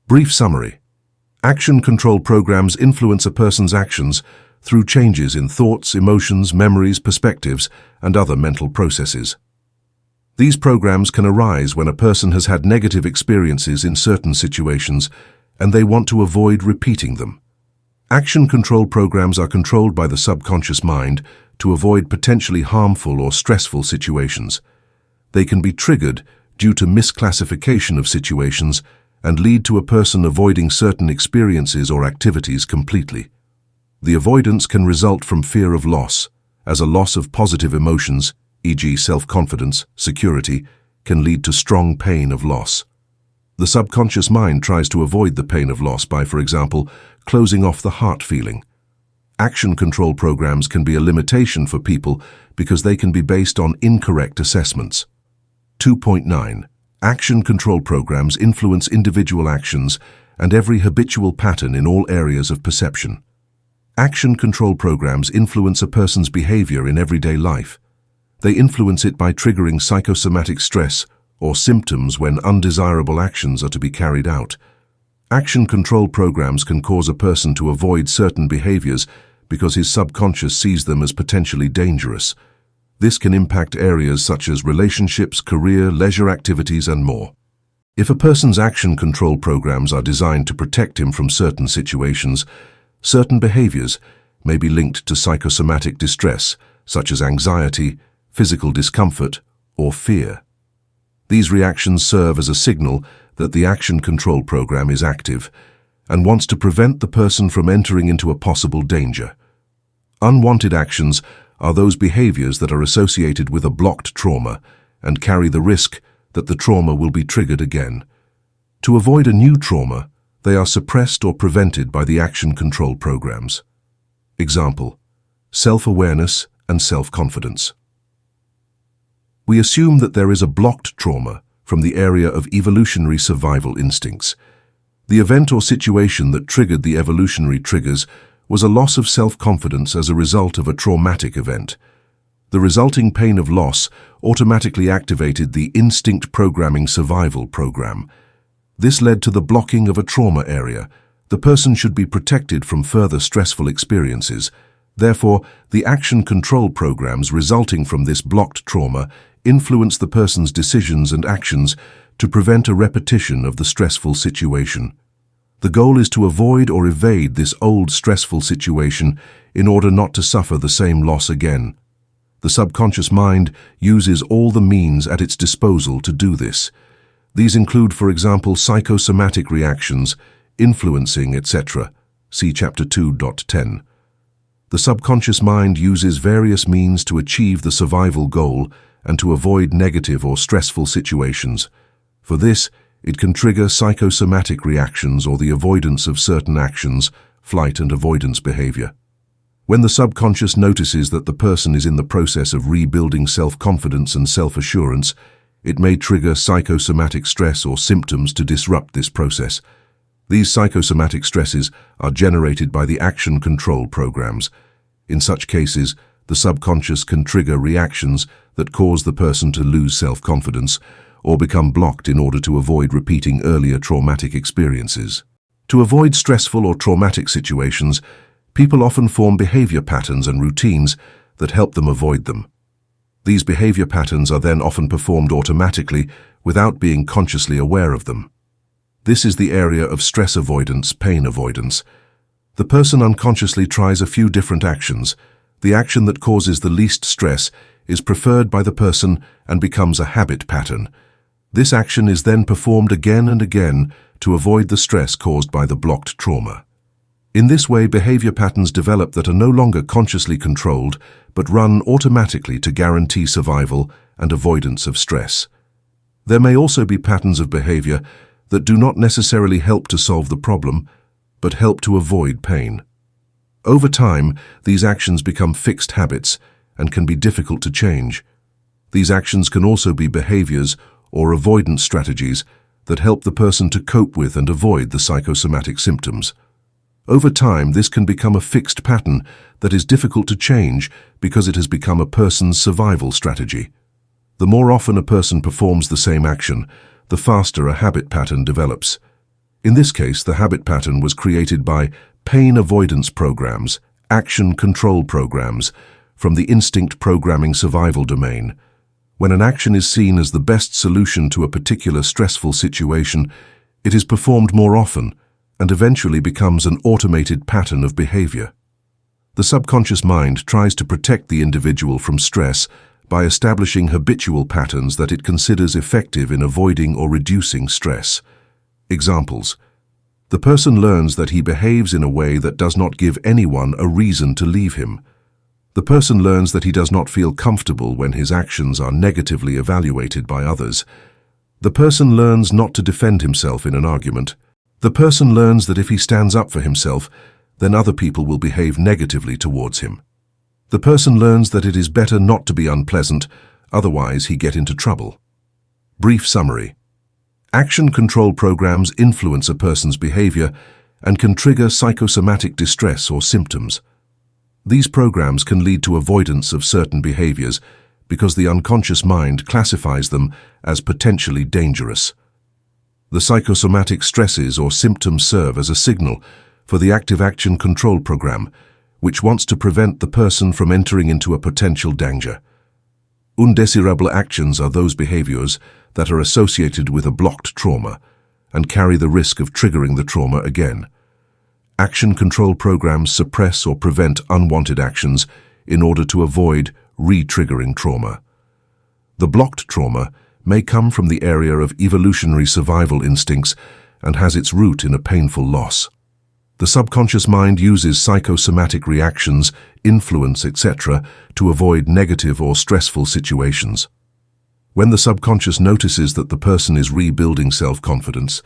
Brief summary. Action control programs influence a person's actions through changes in thoughts, emotions, memories, perspectives, and other mental processes. These programs can arise when a person has had negative experiences in certain situations and they want to avoid repeating them. Action control programs are controlled by the subconscious mind to avoid potentially harmful or stressful situations. They can be triggered due to misclassification of situations and lead to a person avoiding certain experiences or activities completely. The avoidance can result from fear of loss, as a loss of positive emotions, e.g. self-confidence, security, can lead to strong pain of loss. The subconscious mind tries to avoid the pain of loss by, for example, closing off the heart feeling. Action control programs can be a limitation for people because they can be based on incorrect assessments. 2.9. Action control programs influence individual actions and every habitual pattern in all areas of perception. Action control programs influence a person's behavior in everyday life. They influence it by triggering psychosomatic stress or symptoms when undesirable actions are to be carried out. Action control programs can cause a person to avoid certain behaviors because his subconscious sees them as potentially dangerous. This can impact areas such as relationships, career, leisure activities, and more. If a person's action control programs are designed to protect him from certain situations, certain behaviors may be linked to psychosomatic distress, such as anxiety, physical discomfort, or fear. These reactions serve as a signal that the action control program is active and wants to prevent the person from entering into a possible danger. Unwanted actions are those behaviors that are associated with a blocked trauma and carry the risk that the trauma will be triggered again. To avoid a new trauma, they are suppressed or prevented by the action control programs. Example: self-awareness and self-confidence. We assume that there is a blocked trauma from the area of evolutionary survival instincts. The event or situation that triggered the evolutionary triggers was a loss of self-confidence as a result of a traumatic event. The resulting pain of loss automatically activated the instinct programming survival program. This led to the blocking of a trauma area. The person should be protected from further stressful experiences. Therefore, the action control programs resulting from this blocked trauma influence the person's decisions and actions to prevent a repetition of the stressful situation. The goal is to avoid or evade this old stressful situation in order not to suffer the same loss again. The subconscious mind uses all the means at its disposal to do this. These include, for example, psychosomatic reactions, influencing, etc. See Chapter 2.10. The subconscious mind uses various means to achieve the survival goal and to avoid negative or stressful situations. For this, it can trigger psychosomatic reactions or the avoidance of certain actions, flight and avoidance behavior. When the subconscious notices that the person is in the process of rebuilding self-confidence and self-assurance, it may trigger psychosomatic stress or symptoms to disrupt this process. These psychosomatic stresses are generated by the action control programs. In such cases, the subconscious can trigger reactions that cause the person to lose self-confidence or become blocked in order to avoid repeating earlier traumatic experiences. To avoid stressful or traumatic situations, people often form behavior patterns and routines that help them avoid them. These behavior patterns are then often performed automatically without being consciously aware of them. This is the area of stress avoidance, pain avoidance. The person unconsciously tries a few different actions. The action that causes the least stress is preferred by the person and becomes a habit pattern. This action is then performed again and again to avoid the stress caused by the blocked trauma. In this way, behavior patterns develop that are no longer consciously controlled, but run automatically to guarantee survival and avoidance of stress. There may also be patterns of behavior that do not necessarily help to solve the problem, but help to avoid pain. Over time, these actions become fixed habits and can be difficult to change. These actions can also be behaviors or avoidance strategies that help the person to cope with and avoid the psychosomatic symptoms. Over time, this can become a fixed pattern that is difficult to change because it has become a person's survival strategy. The more often a person performs the same action, the faster a habit pattern develops. In this case, the habit pattern was created by pain avoidance programs, action control programs, from the instinct programming survival domain. When an action is seen as the best solution to a particular stressful situation, it is performed more often and eventually becomes an automated pattern of behavior. The subconscious mind tries to protect the individual from stress by establishing habitual patterns that it considers effective in avoiding or reducing stress. Examples: the person learns that he behaves in a way that does not give anyone a reason to leave him. The person learns that he does not feel comfortable when his actions are negatively evaluated by others. The person learns not to defend himself in an argument. The person learns that if he stands up for himself, then other people will behave negatively towards him. The person learns that it is better not to be unpleasant, otherwise he get into trouble. Brief summary. Action control programs influence a person's behavior and can trigger psychosomatic distress or symptoms. These programs can lead to avoidance of certain behaviors because the unconscious mind classifies them as potentially dangerous. The psychosomatic stresses or symptoms serve as a signal for the active action control program, which wants to prevent the person from entering into a potential danger. Undesirable actions are those behaviors that are associated with a blocked trauma and carry the risk of triggering the trauma again. Action control programs suppress or prevent unwanted actions in order to avoid re-triggering trauma. The blocked trauma may come from the area of evolutionary survival instincts and has its root in a painful loss. The subconscious mind uses psychosomatic reactions, influence, etc. to avoid negative or stressful situations. When the subconscious notices that the person is rebuilding self-confidence,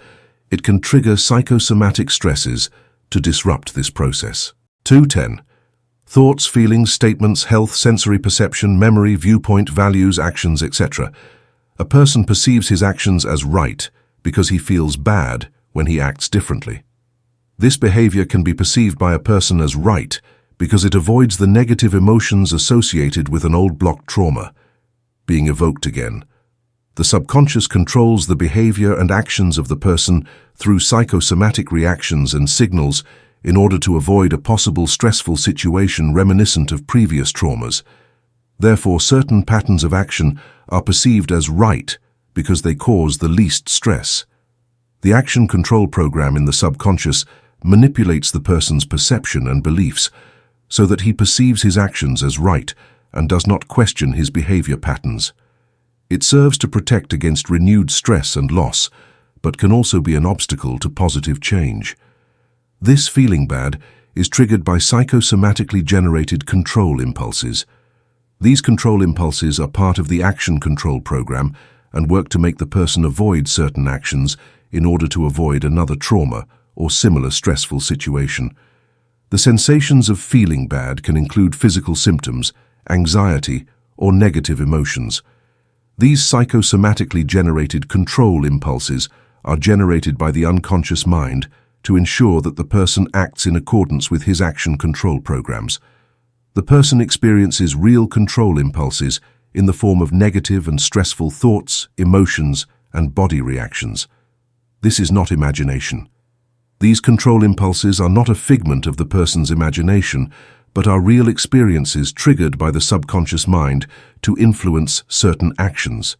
it can trigger psychosomatic stresses to disrupt this process. 2.10. Thoughts, feelings, statements, health, sensory perception, memory, viewpoint, values, actions, etc. A person perceives his actions as right because he feels bad when he acts differently. This behavior can be perceived by a person as right because it avoids the negative emotions associated with an old blocked trauma being evoked again. The subconscious controls the behavior and actions of the person through psychosomatic reactions and signals in order to avoid a possible stressful situation reminiscent of previous traumas. Therefore, certain patterns of action are perceived as right because they cause the least stress. The action control program in the subconscious manipulates the person's perception and beliefs so that he perceives his actions as right and does not question his behavior patterns. It serves to protect against renewed stress and loss, but can also be an obstacle to positive change. This feeling bad is triggered by psychosomatically generated control impulses. These control impulses are part of the action control program and work to make the person avoid certain actions in order to avoid another trauma or similar stressful situation. The sensations of feeling bad can include physical symptoms, anxiety, or negative emotions. These psychosomatically generated control impulses are generated by the unconscious mind to ensure that the person acts in accordance with his action control programs. The person experiences real control impulses in the form of negative and stressful thoughts, emotions, and body reactions. This is not imagination. These control impulses are not a figment of the person's imagination, but are real experiences triggered by the subconscious mind to influence certain actions.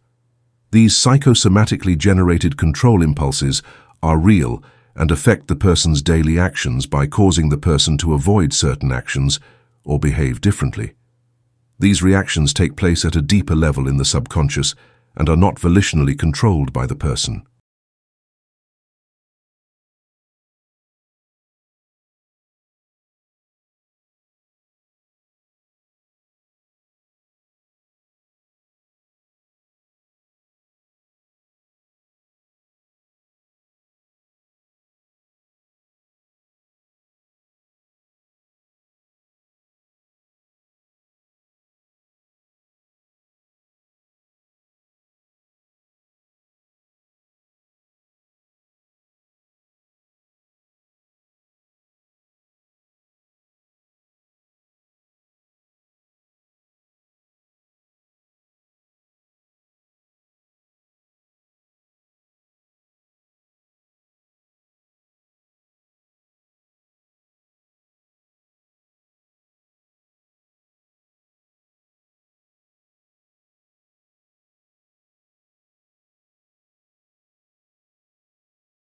These psychosomatically generated control impulses are real and affect the person's daily actions by causing the person to avoid certain actions or behave differently. These reactions take place at a deeper level in the subconscious and are not volitionally controlled by the person.